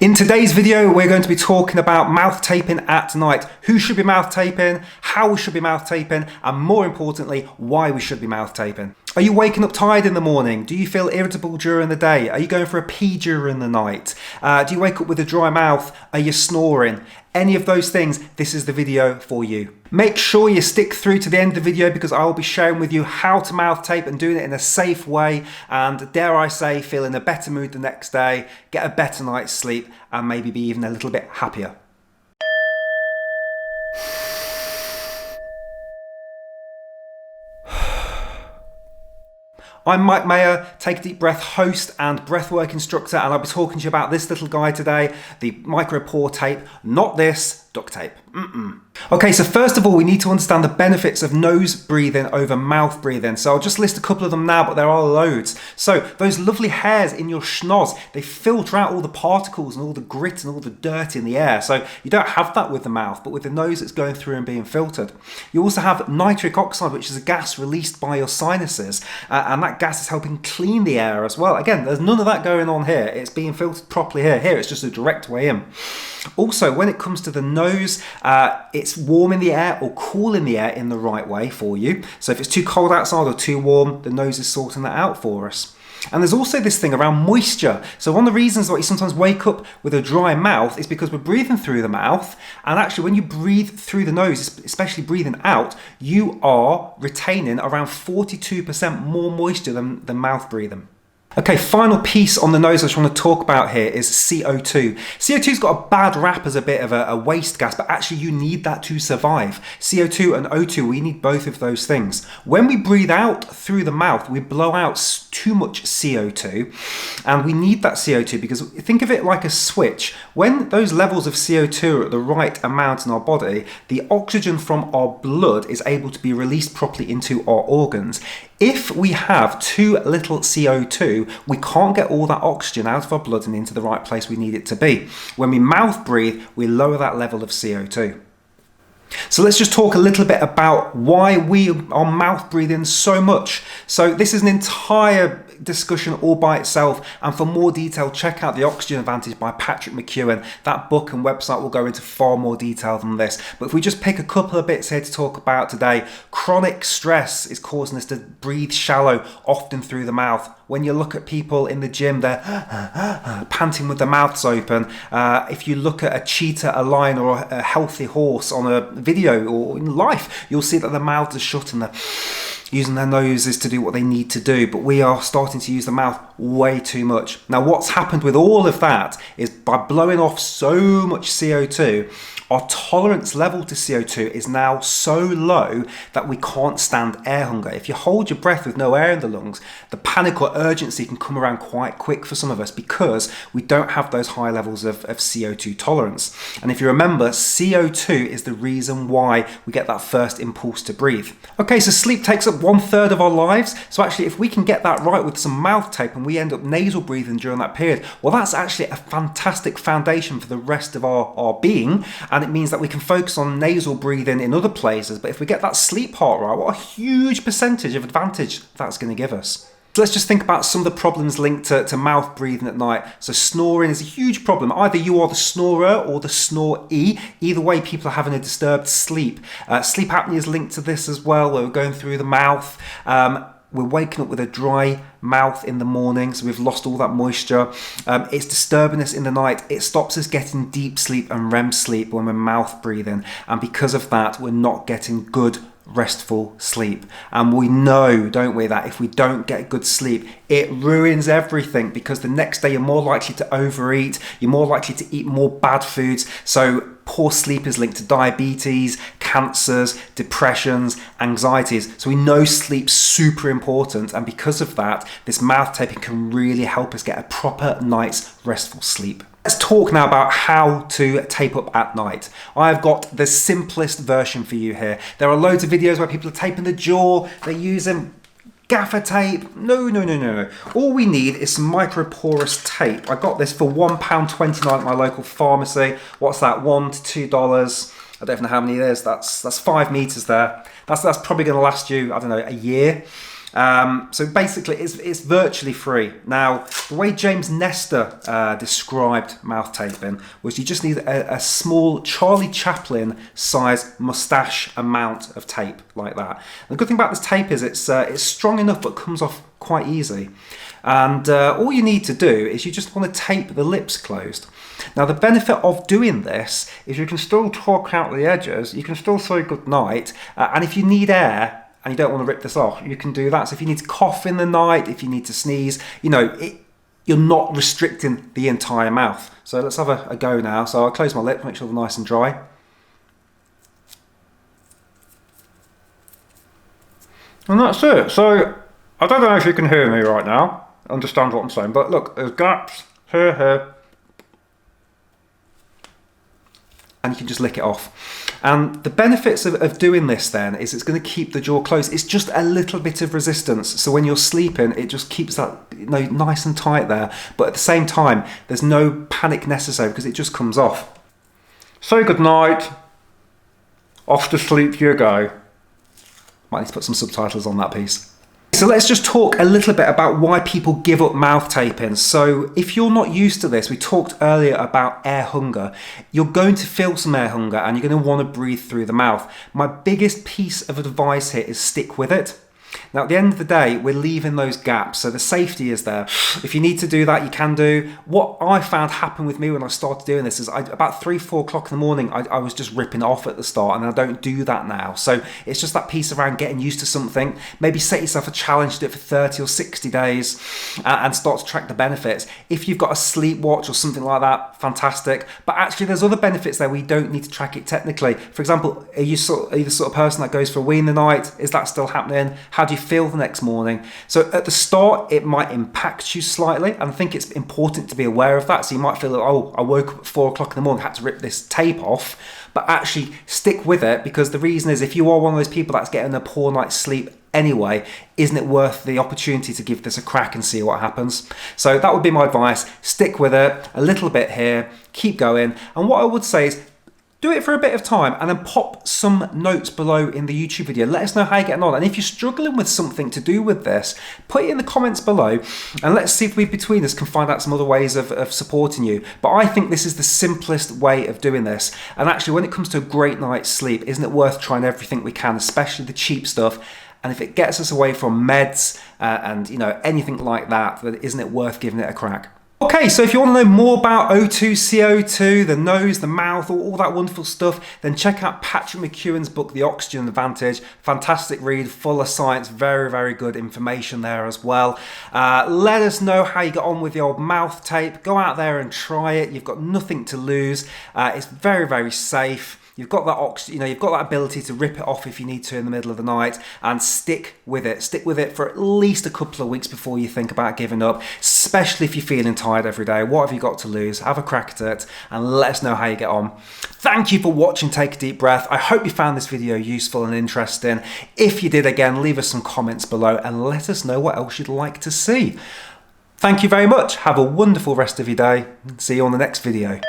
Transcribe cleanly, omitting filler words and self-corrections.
In today's video, we're going to be talking about mouth taping at night. Who should be mouth taping, how we should be mouth taping, and more importantly, why we should be mouth taping. Are you waking up tired in the morning? Do you feel irritable during the day? Are you going for a pee during the night? Do you wake up with a dry mouth? Are you snoring? Any of those things, this is the video for you. Make sure you stick through to the end of the video because I will be sharing with you how to mouth tape and doing it in a safe way, and dare I say, feel in a better mood the next day, get a better night's sleep, and maybe be even a little bit happier. I'm Mike Mayer, Take a Deep Breath host and breathwork instructor, and I'll be talking to you about this little guy today, the micro pore tape, not this duct tape. Okay, so first of all, we need to understand the benefits of nose breathing over mouth breathing. So I'll just list a couple of them now, but there are loads. So those lovely hairs in your schnoz, they filter out all the particles and all the grit and all the dirt in the air. So you don't have that with the mouth, but with the nose, it's going through and being filtered. You also have nitric oxide, which is a gas released by your sinuses, and that gas is helping clean the air as well. Again, there's none of that going on here. It's being filtered properly here. Here, it's just a direct way in. Also, when it comes to the nose, it's warming the air or cooling the air in the right way for you. So if it's too cold outside or too warm, the nose is sorting that out for us. And there's also this thing around moisture. So one of the reasons why you sometimes wake up with a dry mouth is because we're breathing through the mouth. And actually, when you breathe through the nose, especially breathing out, you are retaining around 42% more moisture than mouth breathing. Okay, final piece on the nose I just want to talk about here is CO2. CO2's got a bad rap as a bit of a waste gas, but actually you need that to survive. CO2 and O2, we need both of those things. When we breathe out through the mouth, we blow out too much CO2, and we need that CO2 because think of it like a switch. When those levels of CO2 are at the right amount in our body, the oxygen from our blood is able to be released properly into our organs. If we have too little CO2, we can't get all that oxygen out of our blood and into the right place we need it to be. When we mouth breathe, we lower that level of CO2. So let's just talk a little bit about why we are mouth breathing so much. So this is an entire discussion all by itself, and for more detail, check out The Oxygen Advantage by Patrick McEwen. That book and website will go into far more detail than this. But if we just pick a couple of bits here to talk about today, chronic stress is causing us to breathe shallow, often through the mouth. When you look at people in the gym, they're panting with their mouths open. If you look at a cheetah, a lion, or a healthy horse on a video or in life, you'll see that their mouths are shut and they're using their noses to do what they need to do. But we are starting to use the mouth way too much. Now, what's happened with all of that is by blowing off so much CO2, our tolerance level to CO2 is now so low that we can't stand air hunger. If you hold your breath with no air in the lungs, the panic or urgency can come around quite quick for some of us because we don't have those high levels of CO2 tolerance. And if you remember, CO2 is the reason why we get that first impulse to breathe. Okay, so sleep takes up 1/3 of our lives. So actually, if we can get that right with some mouth tape and we end up nasal breathing during that period, well, that's actually a fantastic foundation for the rest of our being. And it means that we can focus on nasal breathing in other places. But if we get that sleep part right, what a huge percentage of advantage that's going to give us. So let's just think about some of the problems linked to mouth breathing at night. So snoring is a huge problem. Either you are the snorer or the snoree. Either way, people are having a disturbed sleep. Sleep apnea is linked to this as well, where we're going through the mouth. We're waking up with a dry mouth in the morning, so we've lost all that moisture. It's disturbing us in the night. It stops us getting deep sleep and REM sleep when we're mouth breathing. And because of that, we're not getting good restful sleep. And we know, don't we, that if we don't get good sleep, it ruins everything because the next day you're more likely to overeat, you're more likely to eat more bad foods. So poor sleep is linked to diabetes, cancers, depressions, anxieties. So we know sleep's super important, and because of that, this mouth taping can really help us get a proper night's restful sleep. Let's talk now about how to tape up at night. I've got the simplest version for you here. There are loads of videos where people are taping the jaw, they're using gaffer tape. No. All we need is some microporous tape. I got this for £1.29 at my local pharmacy. What's that, $1 to $2? I don't even know how many it is. That's 5 meters there. That's probably going to last you, I don't know, a year. So basically, it's virtually free. Now, the way James Nestor described mouth taping was you just need a small Charlie Chaplin size moustache amount of tape like that. And the good thing about this tape is it's strong enough but comes off quite easy. And all you need to do is you just want to tape the lips closed. Now, the benefit of doing this is you can still talk out the edges, you can still say good night, and if you need air and you don't want to rip this off, you can do that. So if you need to cough in the night, if you need to sneeze, you know, you're not restricting the entire mouth. So let's have a go now. So I'll close my lips, make sure they're nice and dry. And that's it. So I don't know if you can hear me right now, understand what I'm saying, but look, there's gaps here, and you can just lick it off. And the benefits of doing this then is it's going to keep the jaw closed. It's just a little bit of resistance. So when you're sleeping, it just keeps that, you know, nice and tight there. But at the same time, there's no panic necessary because it just comes off. Say good night. Off to sleep you go. Might need to put some subtitles on that piece. So let's just talk a little bit about why people give up mouth taping. So if you're not used to this, we talked earlier about air hunger. You're going to feel some air hunger and you're going to want to breathe through the mouth. My biggest piece of advice here is stick with it. Now, at the end of the day, we're leaving those gaps, so the safety is there. If you need to do that, you can do. What I found happened with me when I started doing this is about 3-4 o'clock in the morning, I was just ripping off at the start, and I don't do that now. So it's just that piece around getting used to something. Maybe set yourself a challenge to do it for 30 or 60 days and start to track the benefits. If you've got a sleep watch or something like that, fantastic. But actually, there's other benefits there where you don't need to track it technically. For example, are you the sort of person that goes for a wee in the night? Is that still happening? How do you feel the next morning? So at the start, it might impact you slightly, and I think it's important to be aware of that. So you might feel, oh, I woke up at 4 o'clock in the morning, had to rip this tape off, but actually stick with it, because the reason is, if you are one of those people that's getting a poor night's sleep anyway, isn't it worth the opportunity to give this a crack and see what happens? So that would be my advice. Stick with it a little bit here, keep going. And what I would say is, do it for a bit of time and then pop some notes below in the YouTube video. Let us know how you're getting on. And if you're struggling with something to do with this, put it in the comments below and let's see if we between us can find out some other ways of supporting you. But I think this is the simplest way of doing this. And actually, when it comes to a great night's sleep, isn't it worth trying everything we can, especially the cheap stuff? And if it gets us away from meds and anything like that, then isn't it worth giving it a crack? Okay, so if you want to know more about O2, CO2, the nose, the mouth, all that wonderful stuff, then check out Patrick McEwen's book, The Oxygen Advantage. Fantastic read, full of science, very, very good information there as well. Let us know how you get on with the old mouth tape. Go out there and try it. You've got nothing to lose. It's very, very safe. You've got that you've got that ability to rip it off if you need to in the middle of the night, and stick with it. Stick with it for at least a couple of weeks before you think about giving up, especially if you're feeling tired every day. What have you got to lose? Have a crack at it and let us know how you get on. Thank you for watching Take a Deep Breath. I hope you found this video useful and interesting. If you did, again, leave us some comments below and let us know what else you'd like to see. Thank you very much. Have a wonderful rest of your day. See you on the next video.